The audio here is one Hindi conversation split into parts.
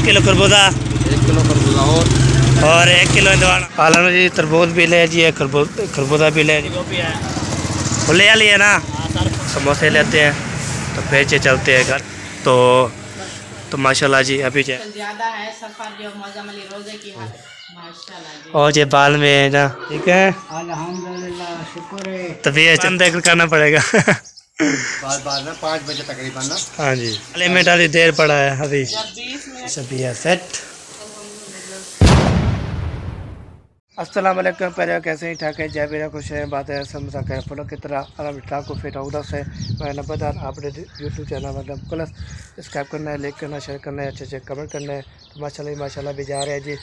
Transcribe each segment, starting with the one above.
किलो खरबूजा, 1 किलो खरबूजा और 1 किलो इंदवाना। आलम जी तरबूज भी ले जी, खरबूजा भी ले जी। वो ले लिए ना, समोसे लेते हैं तो फिर चलते हैं घर। तो माशाल्लाह जी अभी जो ज़्यादा है सफ़र जो मौजमली रोज़े की हालत माशाल्लाह जी। और जो बाल में है ना, ठीक है अल्हम्दुलिल्लाह, शुक्र है। तभी चंद देख करना पड़ेगा। बाद में 5 बजे तकरीबन ना। हाँ जी, लिमिट अभी देर पड़ा है अभी। 20 मिनट सभी है सेट। अस्सलाम वालेकुम, पहले कैसे ही ठाक है, जय मेरा खुश है, बात है समझा कर फोटो की तरह अलम ठाक को फिर उधर से मैं नंबरदार अपने यूट्यूब चैनल मतलब प्लस सब्सक्राइब करना है, लाइक करना, शेयर करना है, अच्छे कमेंट करना है। तो माशाल्लाह भी जा रहे हैं जी।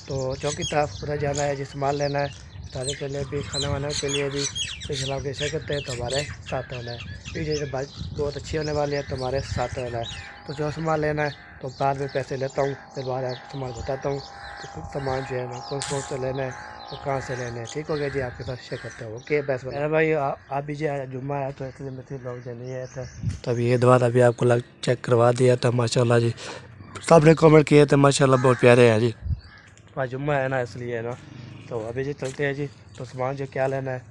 तो चौकी तरफ पूरा जाना है जी, सामान लेना है ताज़े के लिए भी, खाना वाना के लिए भी। तो सलाम के शेयर करते हैं तो हमारे साथ होना है। वीडियो बात बहुत अच्छी होने वाली है तो हमारे साथ होना है। तो जो सामान लेना है तो बाद में पैसे लेता हूँ, फिर बाहर सामान बताता हूँ तो सामान जो है ना कौन से लेना है तो कहाँ से लेने हैं। ठीक हो गया जी, आपके साथ शेयर करते हो। ओके बस अरे भाई आप भी जो जुम्मा है तो इसलिए मैं लोग जो नहीं आए थे तो अभी ये दोबारा अभी आपको लग चेक करवा दिया था। माशाल्लाह जी सबने कमेंट किए थे, माशाल्लाह बहुत प्यारे हैं जी। आज जुम्मा है ना इसलिए ना। तो अभी जी चलते हैं जी। तो सामान जो क्या लेना है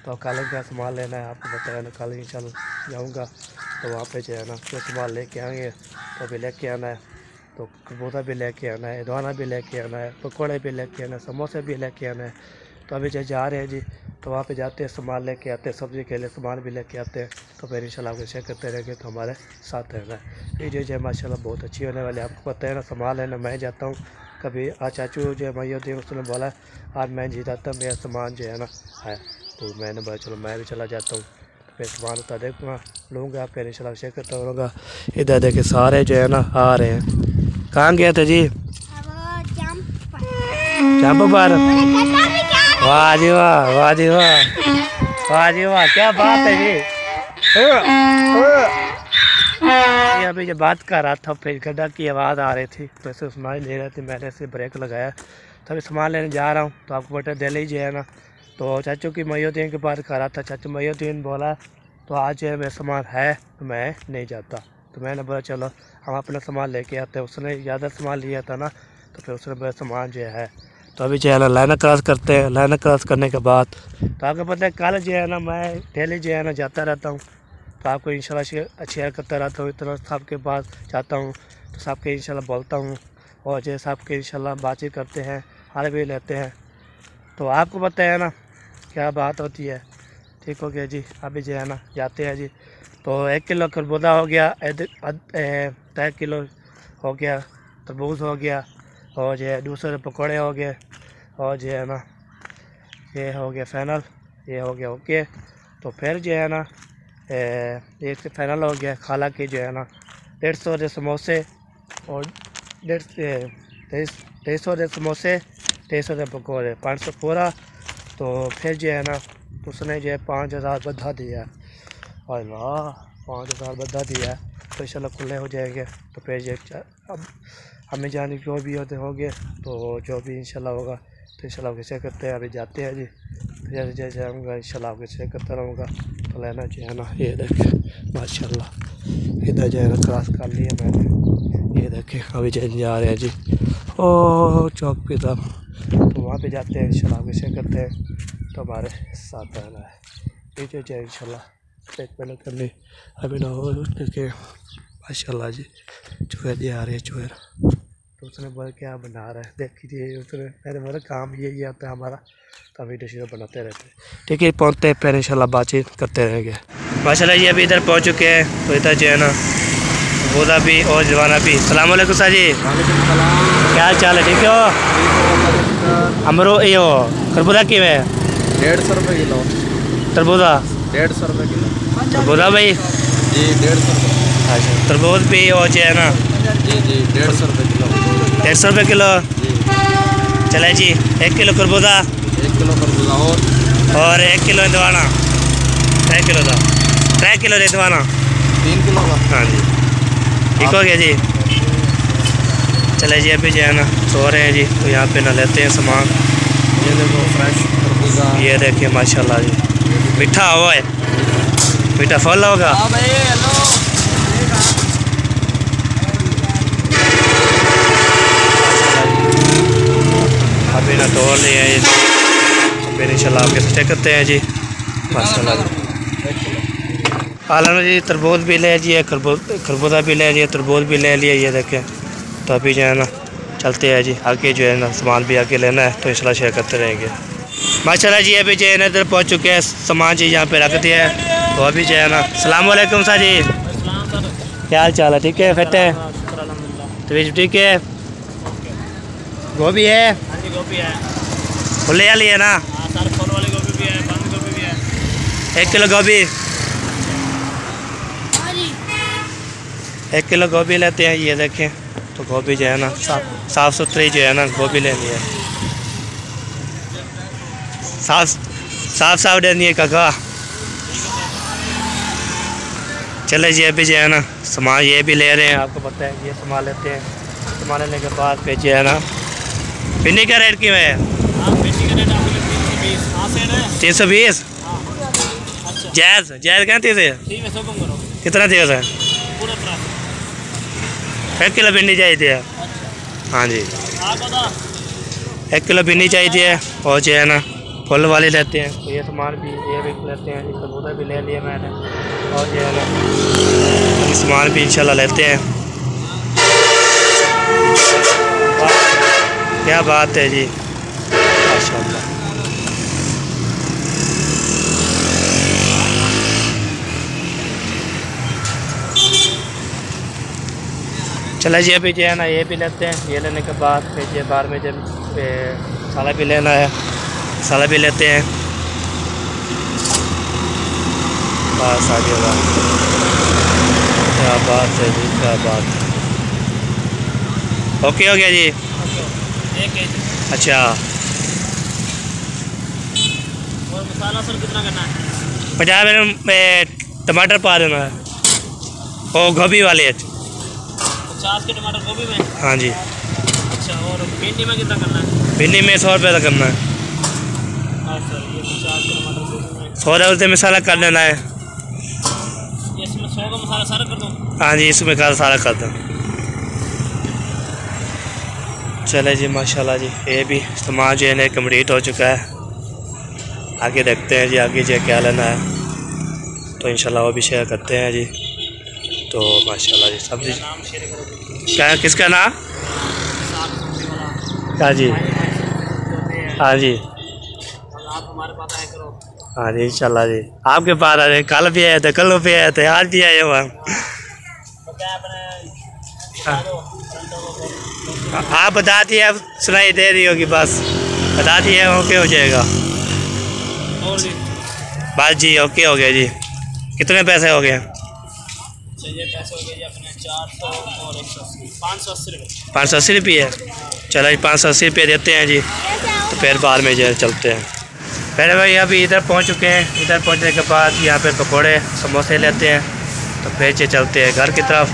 तो कल का सामान लेना है, आपको बताया ना, कल इंशाल्लाह जाऊँगा तो वहाँ पे जो है ना जो सामान लेके आएँगे तो अभी लेके आना है। तो खरबूजा भी लेके आना है, दाना भी लेके आना है, पकौड़े भी लेके आना है, समोसे भी लेके आना है। तो अभी जो जा रहे हैं जी तो वहाँ पे जाते हैं, सामान लेके आते हैं, सब्ज़ी के लिए सामान भी लेके आते हैं। तो फिर इंशाल्लाह आपको शेयर करते रहेंगे तो हमारे साथ रहना है। वीडियो जो है माशाल्लाह बहुत अच्छी होने वाली है। आपको पता है ना, सामान लेना मैं जाता हूँ कभी, आज चाचू जो है मैदीन उसने बोला आज मैं जी जाता हूँ, मेरा सामान जो है ना है, तो मैंने बोला चलो मैं भी चला जाता हूँ। तो फिर सामान उतर देखूँगा लूँगा, फिर इंशाल्लाह शेयर करता रहूँगा। इधर देखे सारे जो है ना आ रहे हैं। कहाँ गए थे जी? जंप पर। वाह जी वाह, वाह जी वाह, वाह जी वाह, क्या बात है जी। ये अभी जो बात कर रहा था फिर गड्ढा की आवाज़ आ रही थी तो ऐसे सुनाई ले रहे थे, मैंने ऐसे ब्रेक लगाया। तभी सामान लेने जा रहा हूँ तो आपको बेटा दिल्ली जो है ना, तो चाचू की मैदीन के बात कर रहा था। चाचू मैदीन बोला तो आज जो है मेरा सामान है तो मैं नहीं जाता। तो मैंने बोला चलो हम अपना सामान लेके आते हैं। उसने ज़्यादा सामान लिया था ना तो फिर उसने मेरा सामान जो है। तो अभी जो है ना लाइन क्रॉस करते हैं। लाइन क्रॉस करने के बाद तो आपको पता है कल जो है ना मैं डेली जो है ना जाता रहता हूँ, तो आपको इंशाल्लाह शेयर करता रहता हूँ। इतना सबके पास जाता हूँ तो सबके इंशाल्लाह बोलता हूँ और जो सबके इंशाल्लाह बातचीत करते हैं, हाल भी लेते हैं। तो आपको पता है ना क्या बात होती है। ठीक हो गया जी, अभी जो है ना जाते हैं जी। तो 1 किलो खरबूजा हो गया, 1.5 किलो हो गया तरबूज हो गया, और जो है दूसरे पकौड़े हो गए, और जो है ना ये हो गया फाइनल, ये हो गया ओके। तो फिर जो है ना एक फाइनल हो गया। खाला के जो है ना 150 के समोसे और 150 के समोसे, 150 के पकौड़े, 500 पूरा। तो फिर जो है ना उसने जो है 5000 बधा दिया। और वाह 5000 बधा दिया तो इंशाल्लाह खुले हो जाएंगे। तो फिर जो अब हमें जाने जो भी होते होंगे तो जो भी इंशाल्लाह होगा तो इंशाल्लाह आपके शेयर करते हैं। अभी जाते हैं जी, जैसे जैसे जाऊँगा इंशाल्लाह आपके शेयर करता रहूँगा। तो लेना जो है ना ये देखें माशाल्लाह, इधर जो है ना क्रॉस कर लिया मैंने, ये देखें अभी जा रहे हैं जी ओ चौक पे तरफ। तो वहाँ पे जाते हैं इंशाल्लाह आपके शेयर करते हैं तो हमारे साथ रहना है। वीडियो जो है इंशाल्लाह एक पहले करनी अभी ना हो करके माशाल्लाह जी। चुहर जी आ रही है चुहर, तो उसने बोला क्या बना रहा है देख लीजिए। उसने मैंने बोला काम यही आता है हमारा, तो वीडियो शीडियो बनाते रहते हैं। ठीक है पहुँचते हैं फिर इंशाल्लाह बातचीत करते रहेंगे। माशाल्लाह ये अभी इधर पहुँच चुके हैं। तो इधर जो है ना खरबूजा भी और जवाना भी। सलाम वालेकुम सर जी, क्या हाल चाल है, ठीक हो? अमरो यो खरबूजा की है 150 रुपये किलो, तरबूजा 150 रुपये किलो, तरबूजा भाई जी 150 रुपये। अच्छा तरबूज भी और जो है ना जी जी 150 रुपये किलो, 150 रुपये किलो। चले जी 1 किलो खरबूजा, 1 किलो खरबूजा और 1 किलो इंदवाना, 3 किलो का, 3 किलो इंदवाना, 3 किलो का। हाँ जी ठीक हो गया जी। चले जी अभी जो है ना सो रहे हैं जी। तो यहाँ पे ना लेते हैं सामान। ये देखो फ्रेश खरबूजा, ये देखिए माशाल्लाह जी, मीठा हुआ है, मीठा फल होगा। हाँ भाई हेलो। ना तोड़ लिए हैं ये, फिर इंशाल्लाह आपके स्टे करते हैं जी माशाल्लाह। आलम जी तरबूज भी ले लिए, खरबूजा भी ले लिए, तरबूज भी ले लिए, ये देखें। तो अभी जो है ना चलते हैं जी आगे, जो है ना सामान भी आगे लेना है तो इंशाल्लाह शेयर करते रहेंगे माशाल्लाह जी। अभी जो है ना इधर पहुँच चुके हैं, सामान जी यहाँ पे रख दिया है। तो अभी जो है ना अस्सलाम वालेकुम सर जी, क्या हाल चाल है? ठीक है, फिट है, तो ठीक है। गोभी है, खुले वाली है ना? 1 किलो गोभी, 1 किलो गोभी लेते हैं। ये देखें, तो गोभी जो है ना साफ़ सुथरी जो है ना गोभी लेनी है, साफ लेनी है काका। चले जी अभी जो है ना सामान ये भी ले रहे हैं, आपको पता है ये सामान लेते हैं। सामान लेने के बाद फिर जो है ना भिंडी का रेट क्यों है? 320 जायज़ कहते थे, कितना तेज है? 1 किलो भिंडी चाहिए। हाँ जी 1 किलो भिंडी चाहिए। और जो है ना फुल वाले लेते हैं, तो ये सामान भी ये भी लेते हैं, खरबूजा भी ले लिया मैंने। और जो है ना ये सामान भी इंशाल्लाह लेते हैं। क्या बात है जी माशाल्लाह। चला जी अभी जो है ना ये भी लेते हैं। ये लेने के बाद फिर जो बाहर में जब मसाला भी लेना है, मसाला भी लेते हैं। बस आ गया, क्या बात है जी, क्या बात है। ओके हो गया जी। अच्छा और मसाला सर कितना करना है? 50 में टमाटर पा देना है, और गोभी वाले 50 के टमाटर गोभी में? हाँ जी। अच्छा, और भिंडी में कितना करना है? भिंडी में 100 रुपये का करना है। हाँ सर, ये 50 के टमाटर गोभी में 100 रुपये मसाला कर लेना है। ये इसमें 100 का मसाला सारा कर दूँ? हाँ जी इसमें का सारा कर दो। चले जी माशाल्लाह जी, ये भी सामान जो है ना कम्प्लीट हो चुका है। आगे देखते हैं जी आगे जो क्या लेना है, तो इंशाल्लाह वो भी शेयर करते हैं जी। तो माशाल्लाह जी सब्जी नाम शेयर करो। क्या, किसका नाम? हाँ जी, हाँ जी, आप हमारे पास आया करो। हाँ जी इंशाल्लाह जी आपके पास आ रहे। कल भी आए थे, कल भी आए थे, आज भी आए हुआ। आप बता दिए, अब सुनाई दे रही होगी, बस बता दिए ओके हो जाएगा। और जी बस जी ओके हो गया जी। कितने पैसे हो गए? चाहिए पैसे हो गए जी अपने 400 और 180, 580 रुपये। 580 रुपये। चलो जी 580 रुपये देते हैं जी। तो फिर बाद में जो है चलते हैं। पहले भाई अभी इधर पहुंच चुके हैं। इधर पहुंचने के बाद यहाँ पे पकोड़े समोसे लेते हैं, तो फिर से चलते हैं घर की तरफ।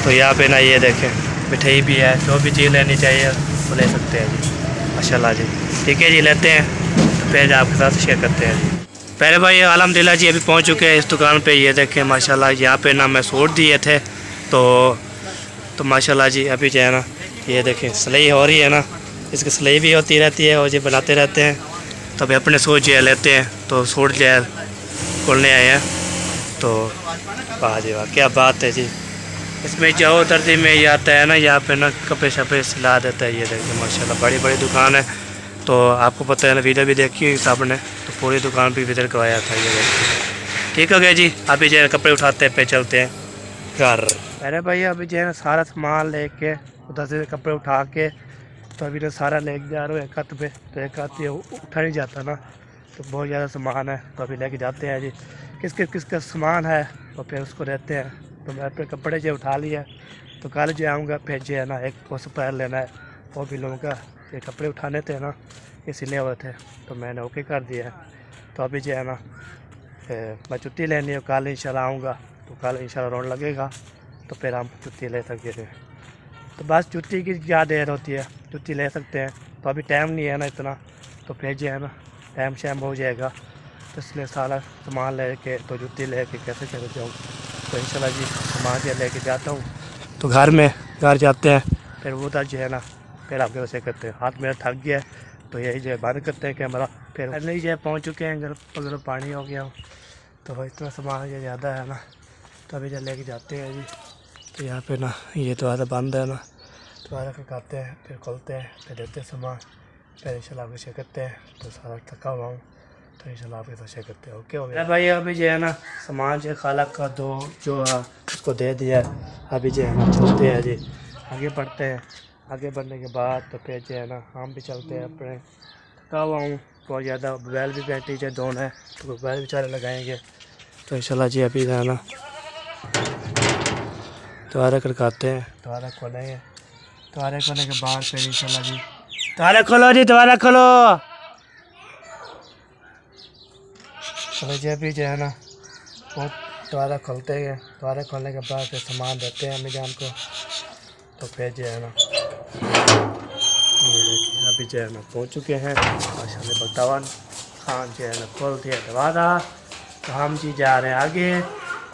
तो यहाँ पे ना ये देखें मिठाई भी है, जो भी चीज़ लेनी चाहिए तो ले सकते हैं जी माशाल्लाह जी। ठीक है जी लेते हैं, तो फिर आपके साथ शेयर करते हैं जी। पहले भाई अल्हम्दुलिल्लाह जी अभी पहुंच चुके हैं इस दुकान पे। ये देखें माशाल्लाह यहाँ पे ना मैं सूट दिए थे, तो माशाल्लाह जी अभी जो है ना ये देखें सिलाई हो रही है ना, इसकी सिलाई भी होती रहती है और ये बनाते रहते हैं। तो अभी अपने सूट जो है लेते हैं, तो सूट जो है खोलने आए हैं। तो वाह जी वाह क्या बात है जी। इसमें जाओ दर्जी में ये आता है ना, यहाँ पे ना कपड़े शपड़े सिला देता है। ये देखिए माशाल्लाह बड़ी बड़ी दुकान है। तो आपको पता है ना, वीडियो भी देखी हुई साहब ने, तो पूरी दुकान भी विजिट करवाया था। ये देखिए ठीक हो गया जी। अभी जो है कपड़े उठाते हैं, पे चलते हैं घर। अरे भाई अभी जो है ना सारा सामान लेके उधर से कपड़े उठा के, तो अभी तो सारा लेके जा रहे हो एक हाथ पे, तो एक हाथ ये उठा नहीं जाता ना, तो बहुत ज़्यादा सामान है। तो अभी लेके जाते हैं जी, किसका सामान है तो फिर उसको देते हैं। तो मैं अपने कपड़े जो उठा लिया, तो कल जो आऊँगा फिर जो है ना एक पोस्ट पैर लेना है, वो भी लूँगा। ये कपड़े उठाने थे ना, ये सिले हुए थे, तो मैंने ओके कर दिया है। तो अभी जो है ना मैं छुट्टी लेनी है, कल इंशाल्लाह आऊँगा। तो कल इंशाल्लाह रोड लगेगा, तो फिर हम छुट्टी ले सकते हैं। तो बस छुट्टी की क्या देर होती है, छुट्टी ले सकते हैं। तो अभी टाइम नहीं है ना इतना, तो फिर जो है ना टाइम शैम हो जाएगा। तो इसलिए सारा सामान ले के, तो छुट्टी ले के कैसे चले जाऊँ। तो इंशाल्लाह जी सामान जो लेके जाता हूँ, तो घर जाते हैं, फिर वो उधर जो है ना फिर आपके वैसे करते हैं। हाथ मेरा थक गया है, तो यही जो है बंद करते हैं कैमरा। फिर नहीं जो है पहुँच चुके हैं घर, अगर पानी हो गया तो इतना सामान जो ज़्यादा है ना, तो अभी जो लेके जाते हैं जी। तो यहाँ पे ना ये दोबारा बंद है ना, दोबारा खड़काते हैं, फिर खोलते हैं, फिर देते हैं सामान, फिर इंशाल्लाह आपको शेयर करते हैं। तो सारा थका हुआ हूँ तो इंशाल्लाह आपके साथ शेयर करते हैं। ओके हो गया भाई। अभी जो है ना सामान जो खाला का दो जो है उसको दे दिया। अभी जो है ना चलते हैं जी, आगे बढ़ते हैं। आगे बढ़ने के बाद तो फिर जो है ना हम भी चलते हैं अपने। थका हुआ हूँ बहुत ज़्यादा, मोबाइल भी बैटरी जो डाउन है तो मोबाइल बेचारे लगाएंगे। तो इंशाल्लाह जी अभी जो है ना दोबारा खड़काते हैं, दोबारा खोलेंगे। दोबारा खोलने के बाद फिर इंशाल्लाह जी दोबारा खोलो जी, दोबारा खोलो। चलो जी अभी जो है ना बहुत दोबारा खोलते हैं। दोबारा खोलने के बाद फिर सामान देते हैं अम्मी जान को। तो फिर जो है ना अभी जो है ना पहुँच चुके हैं माशाल्लाह। बतावन खान जो है ना खोल दिया दोबारा। तो हम जी जा रहे हैं आगे,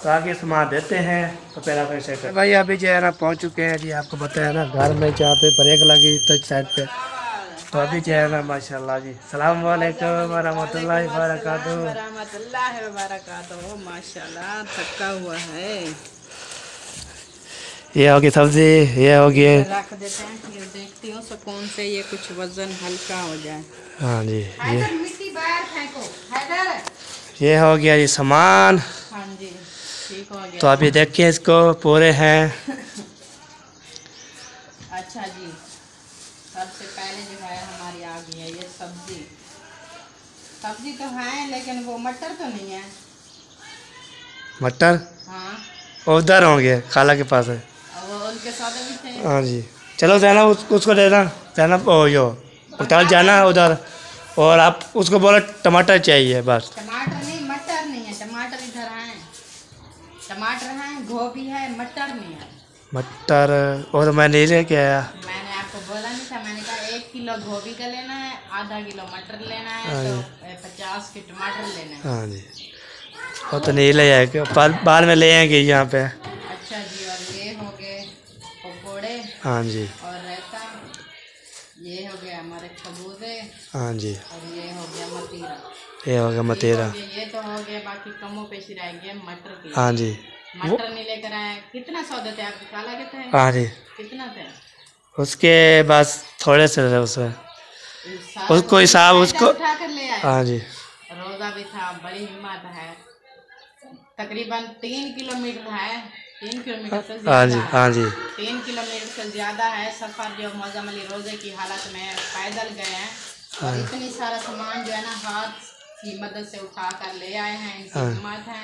तो आगे सामान देते हैं। तो पहला पैसे कर भाई अभी जो है ना पहुँच चुके हैं जी। आपको बताया ना घर में जहाँ पे ब्रेक लगी तो साइड पे, तो अभी जो है ना माशाल्लाह जी। सलाम वालेकुम वरहमतुल्लाहि वबरकातुहू। रहमतुल्लाहि वबरकातुहू। माशाल्लाह थका हुआ है। ये होगी सब्जी, ये होगी रख देते हैं, ये देखती हूँ सुकून से ये कुछ वजन हल्का हो जाए। हाँ जी। ये मिट्टी बाहर फेंको हैदर। ये हो गया ये सामान। हाँ जी ठीक हो गया। तो अभी देखिए इसको पूरे हैं। अच्छा जी, सबसे पहले जो है हमारी आ गई है ये सब्जी। सब्जी तो है लेकिन वो मटर तो नहीं है। मटर हाँ उधर होंगे खाला के पास है। वो उनके साथ भी थे। हाँ जी चलो जाना उसको देना जाना। ओ यो उधर जाना उधर, और आप उसको बोलो टमाटर चाहिए बस। टमाटर नहीं, मटर नहीं है। टमाटर इधर हैं, टमाटर हैं, गोभी है, मटर नहीं है। मटर वो तो मैं नहीं लेके आया। मैंने आपको बोला नहीं था, मैंने कहा 1 किलो गोभी का लेना है, आधा किलो मटर लेना है, तो 50 के टमाटर लेना है। हाँ जी वो तो नहीं ले आएगा, बाद में ले आएंगे यहाँ पे। अच्छा जी, और ये हो गए पकौड़े हाँ जी। और रायता। ये हो गया हमारे खरबूजे। हाँ जी और ये हो गया मतीरा। ये हो गया मतेरा। ये तो हो गया, बाकी कमों पेशी रह गया मटर की। हाँ जी मटर नहीं लेकर आए। कितना सौदे थे आपके खाला के थे? हाँ जी कितना थे? उसके बस थोड़े से रहे उसमें, सारा उसको हिसाब उसको। उठा कर ले आए। हाँ जी रोज़ा भी था, बड़ी हिम्मत है। तकरीबन 3 किलोमीटर है, 3 किलोमीटर से हाँ ज़्यादा जी है। हाँ जी 3 किलोमीटर से ज़्यादा है सफ़र, जो मौजम अली रोज़े की हालत में पैदल गए हैं। और इतनी सारा सामान जो है ना हाथ की मदद से उठा कर ले आए हैं। इनकी हिम्मत है।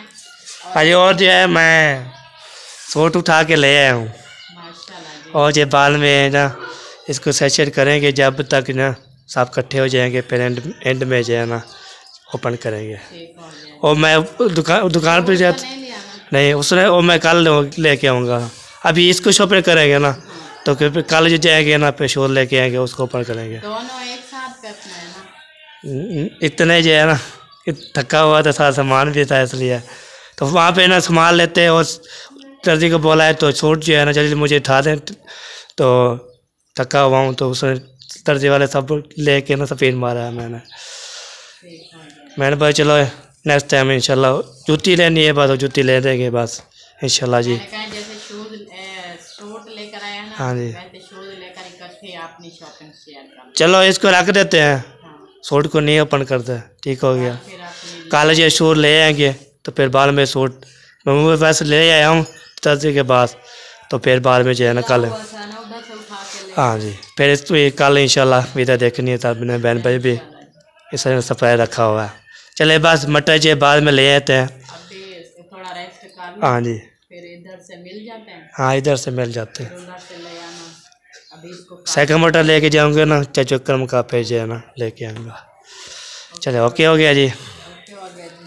अरे और जो है मैं सूट उठा के ले आया हूँ। माशाल्लाह जी। और जो बाल में है ना इसको सेट करेंगे जब तक ना सब इकट्ठे हो जाएंगे, फिर एंड में जो है ना ओपन करेंगे। ठीक हो गया। और मैं दुकान पे जाता नहीं लिया ना? नहीं उसने, और मैं कल लेके आऊँगा। अभी इसको शॉपिंग करेंगे ना तो फिर कल जो जाएंगे ना फिर शोर लेके आएंगे, उसको ओपन करेंगे। दोनों एक साथ करना है ना? इतने जो है ना थका हुआ था, सारा सामान भी था इसलिए। तो वहाँ पे ना सामान लेते हैं, और दर्जी को बोला है तो सूट जो है ना जल्दी मुझे उठा दें। तो थका हुआ हूँ तो उसने दर्जी वाले सब लेके ना सफ़ेद मारा है मैंने। ठीक हो गया। मैंने बोला चलो नेक्स्ट टाइम इंशाल्लाह जूती लेनी है बस, जूती ले देंगे बस इंशाल्लाह जी। मैंने कहा जैसे सूट लेकर आया ना, हाँ जी। वैसे शूज लेकर इकट्ठे अपनी शॉपिंग शेयर कर। चलो इसको रख देते हैं, हाँ, सूट को नहीं ओपन करते। ठीक हो गया। फिर अपनी कल जो शूट ले आएंगे तो फिर बाद में सूट मैं वैसे ले आया हूँ दर्जी के पास, तो फिर बाद में जो है ना कल। उधर से उठा के ले। हाँ जी फिर इस कल इंशाल्लाह विदा देखनी है, तब मैंने बहन भाई भी इस सफाई रखा हुआ है। चले बस मटर जो बाद में ले आते हैं। अभी थोड़ा रेस्ट कर लो, हाँ जी फिर इधर से मिल जाते हैं, हाँ इधर से मिल जाते हैं। फिर उधर से ले आना। अभी इसको साइकिल मोटर लेके जाऊँगे ना चाचू क्रम का पे जो है ना लेके आऊँगा। चलो ओके हो गया जी। ओके हो गया जी।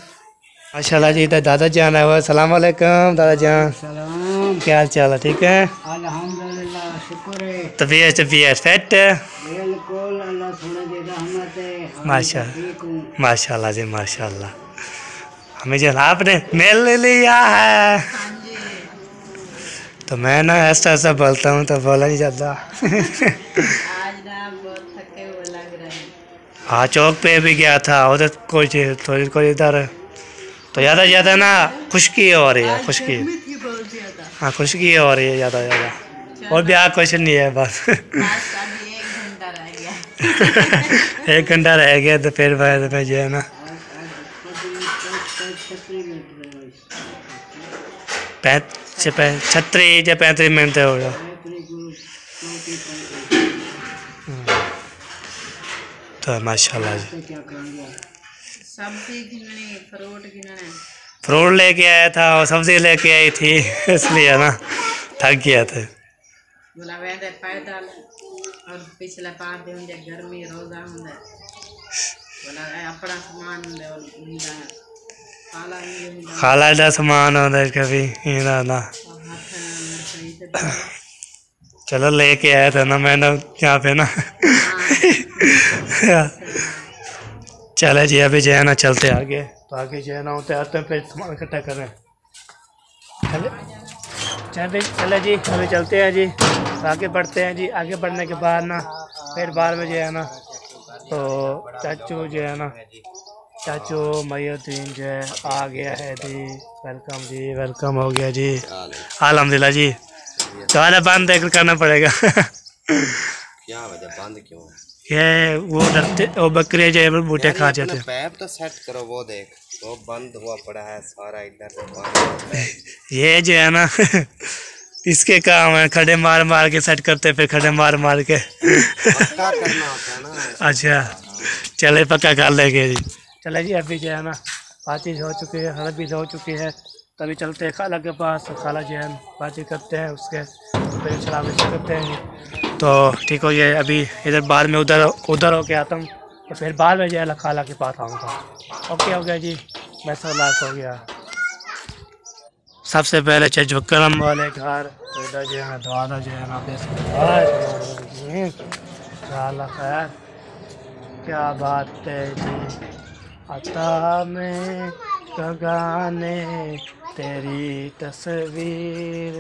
माशाल्लाह जी इधर दादा जान आया हुआ है। सलाम वालेकुम दादा जान, सलाम। क्या हाल चाल है? ठीक है अल्हम्दुलिल्लाह, शुक्र है। तबीयत फिट? बिल्कुल, अल्लाह थोड़ा दे रहमत है। माशा ठीक हूँ। माशाल्लाह जी माशाल्लाह। हमें जो आपने मेल ले लिया है हाँ जी। तो मैं ना ऐसा ऐसा बोलता हूँ तो बोला नहीं जाता। आज ना बहुत थके हुए लग रहे हैं। हाँ चौक पे भी गया था उधर कुछ थोड़ी कोई इधर तो ज़्यादा ना खुशकी हो रही है खुशकी। हाँ खुशकी हो रही है ज़्यादा और ब्याह कुछ नहीं है बस। एक घंटा रह गया तो फिर बाद में जो है ना 36 या 35 मिनट हो गया। तो माशाल्लाह जी फ्रूट लेके आया था और सब्जी लेके आई थी इसलिए ना थक गया था। पैदल और पिछले 5 दिन गर्मी रोजा होंगे अपना सामान खाला दा सामान होता कभी ना चलो लेके आया था ना मैंने यहाँ पे ना। चले जी अभी जो है ना चलते आगे तो आगे जो है ना होते आते हैं फिर सामान इकट्ठा कर रहे हैं। चले जी अभी चलते हैं जी तो आगे बढ़ते हैं जी। आगे बढ़ने के बाद ना फिर बाद में जो है ना तो चाचू जो है ना चाचू मयूद्दीन जो है आ गया है जी वेलकम हो गया जी अल्हम्दुलिल्लाह जी। तो आना बंद करना पड़ेगा। क्या वजह बंद क्यों है? ये वो डरते वो बकरे जो है बूटे खा जाते हैं। पैप तो सेट करो वो देख वो बंद हुआ पड़ा है सारा इधर। ये जो है ना इसके काम है खड़े मार के सेट करते फिर खड़े मार के पक्का करना होता है ना। अच्छा चले पक्का कर लेंगे जी। चले जी अभी जो है ना बातचीत हो चुकी है हर भी हो चुकी है तभी चलते हैं खाला के पास। खाला जो है बातचीत करते हैं उसके फिर सलाम करते हैं तो ठीक हो गया। अभी इधर बाद में उधर हो के आता हूँ तो फिर बाद में जो है खाला के पास आऊँगा। ओके हो गया जी बस लाख हो गया। सबसे पहले चजकरम वाले घर तो इधर जो है दवा जो है ना खैर क्या बात है जी अता में गाने तेरी तस्वीर।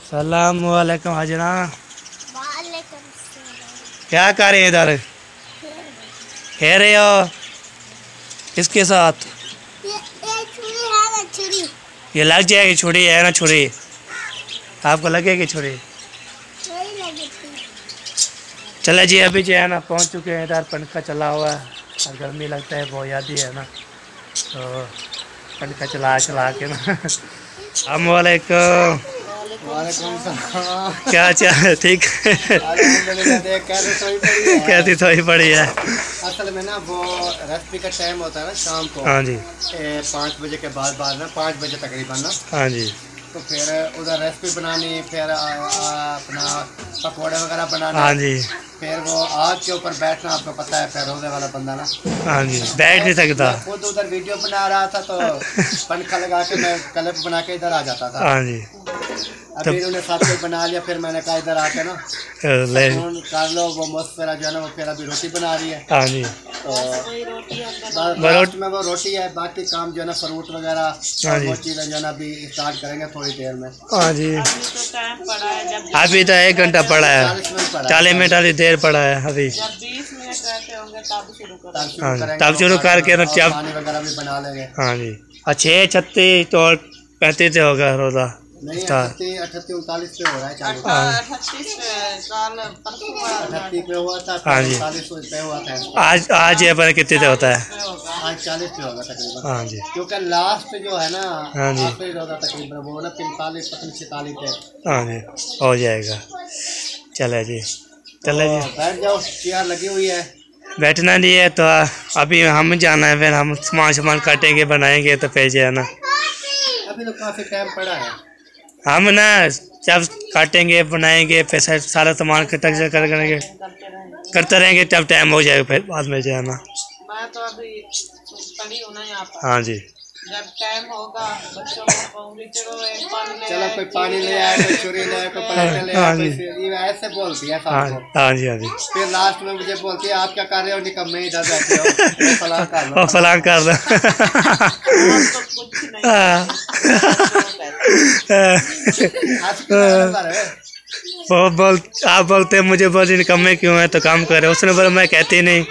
सलाम वालेकुम हाजना क्या कर रहे हैं इधर कह रहे हो किसके साथ? ये लग जाएगी छुरी है ना छुरी आपको लगेगी छुरी। चले जी अभी जो है ना पहुंच चुके हैं इधर पंखा चला हुआ है और गर्मी लगता है बहुत याद ही है ना तो पंखा चला के ना। अस्सलाम वालेकुम क्या ठीक कैसी सोई पड़ी है? असल में ना वो रेसिपी का टाइम होता है ना शाम को। हाँ जी 5 बजे के बाद ना 5 बजे तकरीबन ना। हाँ जी तो फिर उधर रेसिपी बनानी फिर अपना पकौड़े वगैरह बनाना। हाँ जी फिर वो आग के ऊपर बैठना आपको पता है फिर रोजे वाला बंदा ना। हाँ जी बैठ नहीं सकता। खुद उधर वीडियो बना रहा था तो पंखा लगा के मैं क्लिप बना के इधर आ जाता था। हाँ जी अभी इन्होंने सब कुछ बना लिया फिर मैंने कहा इधर आके ना कर लो वो मस्त जो है ना वो फिर अभी रोटी बना रही है। हाँ जी तो लास्ट में वो रोटी है बाकी काम जो है ना फ्रूट वगैरह वो चीज़ें जो है ना अभी स्टार्ट करेंगे थोड़ी देर में। हाँ जी अभी तो 1 घंटा पड़ा है 40 मिनट वाली देर पड़ा है अभी तब शुरू करके पानी वगैरह भी बना लेंगे। हाँ जी 6 36 तो 35 से होगा रोज़ा नहीं 38 39 पे हो रहा है 38 पे हुआ था 40 पे हुआ था। आज ये पर कितने से होता है? आज 40 पे होगा तकरीबन। हाँ जी क्योंकि लास्ट जो है ना हाँ जी आखिरी रोजा तकरीबन वो ना 45 46 पे। हाँ जी हो जाएगा। चले जी चले जी बैठ जाओ चेयर लगी हुई है। बैठना नहीं है तो अभी हम जाना है फिर हम सामान काटेंगे बनाएंगे तो फिर जो है ना अभी तो काफ़ी टाइम पड़ा है। हम ना जब काटेंगे बनाएंगे फिर सारा सामान इकट्ठा करते रहेंगे तब टाइम हो जाएगा फिर बाद में जो है ना। मैं तो अभी पड़ी हूँ ना यहाँ पर। हाँ जी जब टाइम होगा बच्चों को कहूँगी चलो कोई पानी ले आए कोई छुरी ले आए कोई पराठे ले आए कोई ऐसे बोलती है सबको। हाँ जी हाँ जी फिर लास्ट में मुझे बोलती है आप क्या कर रहे हो निकम्मे इधर बैठे हो फलां कर लो फलां कर लो। वो बोल आप बोलते हैं मुझे बोल निकम्मे क्यों है तो काम करे उसने बोला मैं कहती नहीं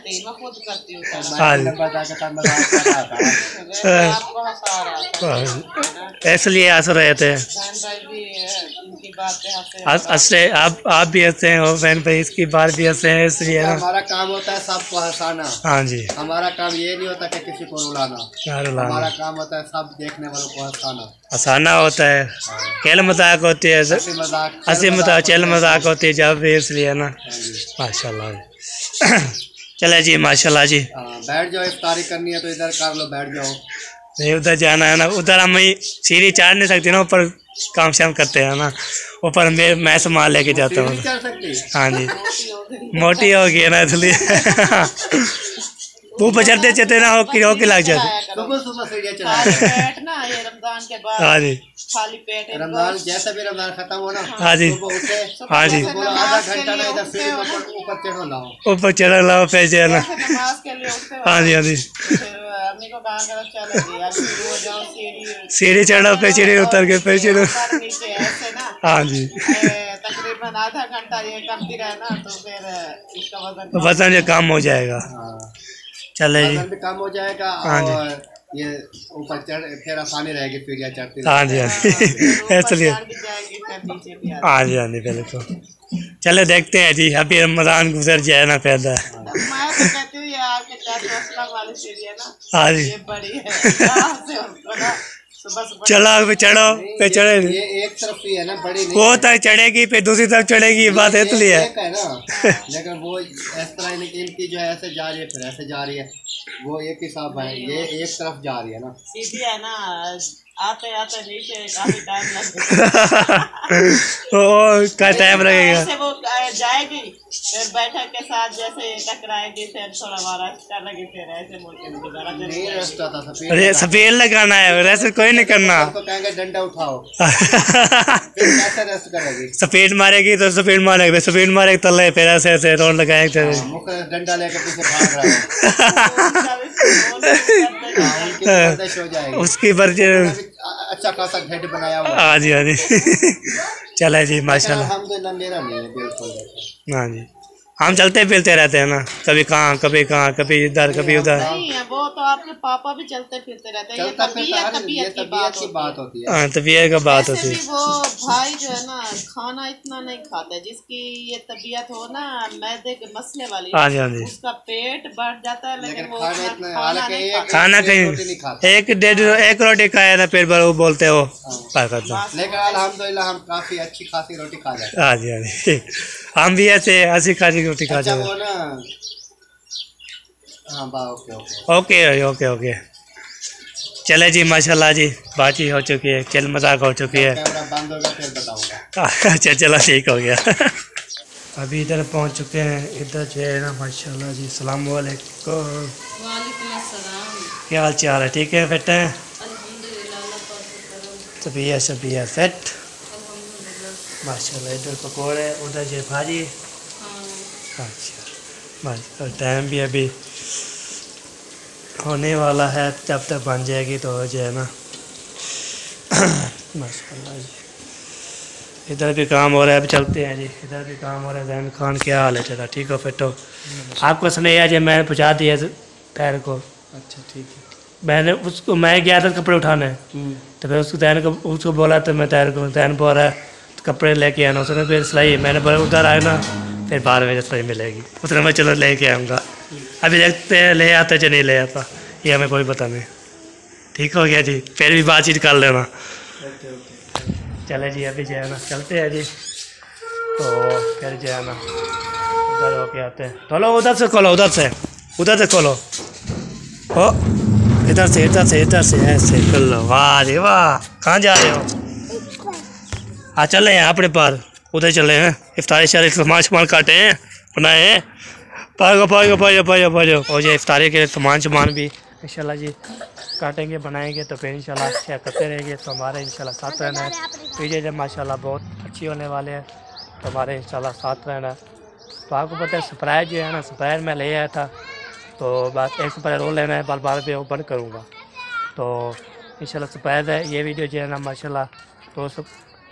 करती, मैं खुद करती हूँ हाँ जी। नंबर जाकर तब मजाक कर रहा था। आपको हंसा रहा था। इसलिए हंस रहे थे। बहन भाई भी इनकी बात पे हंसे। हंसते आप भी हंसते हैं और बहन भाई इसकी बात भी हंसते हैं, इसलिए ना। हमारा काम होता है सबको हंसाना। हाँ जी। हमारा काम ये नहीं होता कि किसी को रुलाना। हमारा काम होता है सब देखने वालों को हंसाना। हंसाना होता है, खेल मजाक होती है, हंसी मजाक चल मजाक होती है जब भी, इसलिए ना। माशाल्लाह। चले जी माशाल्लाह जी। बैठ जाओ, इफ्तारी करनी है तो इधर कर लो, बैठ जाओ। नहीं उधर जाना है ना, उधर हम सीढ़ी चढ़ नहीं सकती ना, ऊपर काम शाम करते हैं ना, ऊपर मैं सामान लेके जाता हूँ। हाँ जी, मोटी हो गई है ना इसलिए। ऊपर चढ़ते चढ़ते ना होके लग जाते। सुबह सुबह सीढ़ियाँ खाली चढ़ा। पेट ना, ये रमजान के बाद हाँ जी। खाली पेट रमजान जैसे भी रमजान खत्म हो ना, हाँ जी। सुबह उठे, हाँ जी। बोलो आधा घंटा ना इधर सीढ़ी ऊपर चढ़ो लाओ। ऊपर चढ़ लाओ फिर जो है ना। नमाज के लिए उठते हो। हाँ जी हाँ जी। फिर अम्मी को कहा करो चलो जी अब शुरू हो जाओ, सीढ़ी चढ़ो फिर सीढ़ी उतर के फिर चढ़ो। ऊपर नीचे ऐसे ना। हाँ जी। तकरीबन आधा घंटा ये करती रहे ना तो फिर इसका वजन जो कम हो जाएगा। चले जी। वजन भी कम हो जाएगा हाँ जी। और ये ऊपर चढ़ फिर आसानी रहेगी, सीढ़ियाँ चढ़ती हाँ जी हाँ जी। इसलिए जाएगी फिर नीचे भी आ हाँ जी हाँ जी बिल्कुल। चले देखते हैं जी, अभी रमजान गुजर जाए ना पैदा। मैं तो कहती हूँ ये आपके चार असलम वाली सीढ़ी है ना, हाँ जी। ये बड़ी है, यहाँ से उसको ना सुबह सुबह चलो फिर चढ़ो फिर चढ़े। ये एक तरफ ही है ना, बड़ी नहीं वो तक चढ़ेगी फिर दूसरी तरफ चढ़ेगी, ये बात इसलिए है। एक है ना, लेकिन वो इस तरह इनकी जो है ऐसे जा रही है फिर ऐसे जा रही है, वो एक हिसाब है, ये एक तरफ जा रही है ना। सीधी है ना, आते आते नीचे काफी टाइम लगेगा। वो का टाइम लगेगा। ऐसे वो जाएगी फिर बैठक के साथ जैसे टकराएगी, फिर थोड़ा वारा करेगी, फिर ऐसे मुड़ के दोबारा नहीं रेस्ट आता सफेद। अरे सफेद लगाना है, वैसे कोई नहीं करना। तो कहेंगे डंडा उठाओ, फिर कैसे रेस्ट करेगी? सफेद मारेगी तो सफेद मारेगी, सफेद मारेगी तले फिर ऐसे ऐसे रोड लगाएंगे। मुख डंडा लेकर पीछे भाग रहा है, उनकी बर्दाश्त हो जाएगी। उसकी वजह अच्छा खासा घेट बनाया हुआ है। हाँ जी हाँ जी। चले जी माशाल्लाह। अल्हम्दुलिल्लाह मेरा नहीं है बिल्कुल। हाँ जी, हम चलते फिरते रहते हैं ना, कभी कहाँ कभी इधर कभी उधर। नहीं है वो तो आपके पापा भी चलते फिरते रहते हैं, ये चलता तबीयत फिरता ये तबीयत की बात होती है। हाँ तबीयत का बात वैसे होती भी है। वो भाई जो है ना खाना इतना नहीं खाता, जिसकी ये तबीयत हो ना मैदे के मसले वाली, हाँ जी हाँ जी। उसका पेट बढ़ जाता है लेकिन वो खाना उतना इतना खाना हालांकि नहीं खाता। खाना रोटी नहीं कहीं खाता। एक रोटी खाया ना पेट भर, वो बोलते हो क्या करता। लेकिन अल्हम्दुलिल्लाह हम काफी अच्छी खासी रोटी खा जाते हैं। हाँ जी हाँ जी। हम भी ऐसे हंसी खासी रोटी खा अच्छा जाते वो हैं। ना, हाँ बा ओके ओके ओके ओके। चले जी माशाल्लाह जी, बातचीत हो चुकी है, चल मजाक हो चुकी है। कैमरा बंद होगा फिर बताऊंगा। अच्छा चलो ठीक हो गया। अभी इधर पहुंच चुके हैं, इधर जो है ना माशाल्लाह जी। अस्सलाम वालेकुम। वालेकुम अस्सलाम। क्या हाल चाल है? ठीक है, फिट है? अल्हम्दुलिल्लाह, अल्लाह पाक का करम। सबिया फिट अल्हम्दुलिल्लाह। माशाल्लाह। इधर पकौड़े, उधर जो भाजी। हाँ। अच्छा बस, और टाइम भी अभी होने वाला है, जब तक बन जाएगी तो हो जाए ना। माशाल्लाह जी। इधर भी काम हो रहा है, अभी चलते हैं जी। इधर भी काम हो रहा है। जैन खान क्या हाल है तेरा? ठीक हो, फिट हो? आपको सुनैया जी मैंने पहुँचा दिया तैर को। अच्छा ठीक है। मैंने उसको, मैं गया था कपड़े उठाने, तो फिर उसको तैन को उसको बोला तो मैं तैर को, तैन बोल रहा है तो कपड़े लेके आना। उसने फिर सिलाई, मैंने बोला उधर आए ना फिर 12 बजे सिलाई मिलेगी। उसने मैं चलो लेके आऊँगा। अभी देखते हैं ले आता या नहीं ले आता, ये हमें कोई पता नहीं। ठीक हो गया जी, फिर भी बातचीत कर लेना। चले जी अभी जो है ना चलते हैं जी, तो फिर जो है ना उधर होके आते हैं। चलो उधर से खोलो, उधर से खोलो। ओ इधर से ऐसे कर लो। वाह रे वाह, कहाँ जा रहे हो? हाँ चले हैं अपने पार, उधर चले हैं। इफ्तारी शारी सामान काटे हैं, बनाए हैं। पाओ और ये इफ्तारी के सामान भी इंशाल्लाह जी काटेंगे, बनाएंगे, तो फिर इंशाल्लाह शेयर करते रहेंगे। तो हमारे इंशाल्लाह साथ रहना है। वीडियो जब माशाल्लाह बहुत अच्छी होने वाले हैं, तो हमारे इंशाल्लाह साथ रहना है। तो आपको पता है सरप्राइज़ जो है ना, सरप्राइज़ मैं ले आया था, तो बस एक सरप्राइज़ रोल लेना है, बार पे ओपन करूँगा। तो इंशाल्लाह सरप्राइज़ है ये वीडियो जो है ना माशाल्लाह।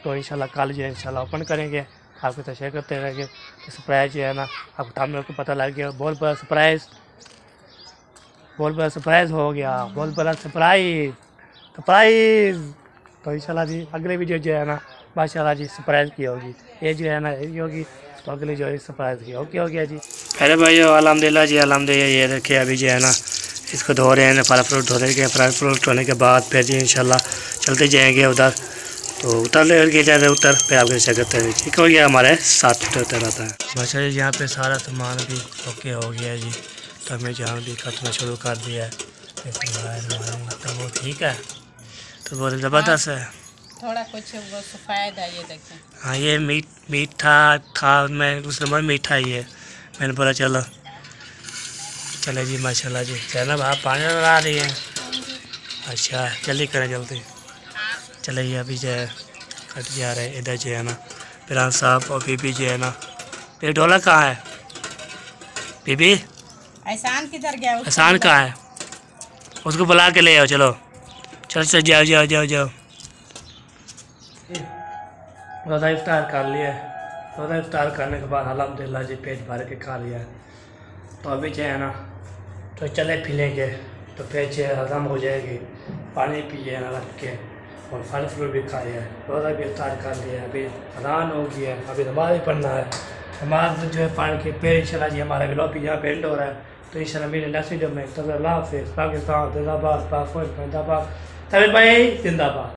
तो इंशाल्लाह कल जो है इंशाल्लाह ओपन करेंगे, आपके साथ शेयर करते रहेंगे। तो सरप्राइज़ जो है ना आपको सामने को पता लग गया, बहुत बड़ा सरप्राइज़ बहुत बड़ा सरप्राइज़ हो गया, बहुत बड़ा सरप्राइज़ सरप्राइज़। तो इंशाल्लाह जी अगले वीडियो जो है ना माशाल्लाह जी सरप्राइज़ की होगी, ये जो है ना ये होगी, तो अगले जो है सरप्राइज़ की ओके हो गया जी। पहले भाई अल्हम्दुलिल्लाह जी अल्हम्दुलिल्लाह ये देखिए अभी जो है ना इसको धो रहे हैं, फल फ्रूट धोने के, फल फ्रूट होने के बाद फिर जी इंशाल्लाह चलते जाएंगे उधर, तो उतर ले जाते उतर फिर आपके क्या करते हैं ठीक हो गया, हमारे साथ उतर रहता है माशाल्लाह जी। यहाँ पे सारा सामान भी ओके हो गया जी, तो हमें जहाँ भी कटना शुरू कर दिया है, तो वो ठीक है, तो बहुत ज़बरदस्त है। थोड़ा कुछ वो सफ़ेद है ये देखें। हाँ ये मीठा था, मैं उस नंबर मीठा ही है, मैंने बोला चलो चले जी माशाल्लाह जी। जैनब आप पानी ला रही हैं? अच्छा जल्दी करें जल्दी, चलिए अभी जो है कट जा रहे हैं इधर जो है ना फिरान साहब और बीबी जो है ना। फिर ढोलक कहाँ है बीबी? एहसान किधर गया? एहसान कहाँ है? उसको बुला के ले आओ, चलो चल चल जाओ जाओ जाओ जाओ। रोज़ा इफ्तार कर लिया, रोज़ा इफ्तार करने के बाद अल्हम्दुलिल्लाह जी पेट भर के खा लिया, तो अभी जो है ना तो चले फिलेंगे, तो फिर जो हज़म हो जाएगी, पानी पिए ना रख के, और फल फ्रूट भी खाए है, रोज़ा भी इफ्तार कर लिया, अभी अज़ान हो गया है, अभी नमाज़ भी पढ़ना है, नमाज जो है पढ़ के फिर इंशाल्लाह जी हमारा व्लॉग भी यहाँ पे एंड हो रहा है, तो इंशाल्लाह मेरे नेक्स्ट वीडियो में। तो अल्लाह हाफ़िज़। पाकिस्तान जिंदाबाद, पाकिस्तान जिंदाबाद, तमिल भाई जिंदाबाद।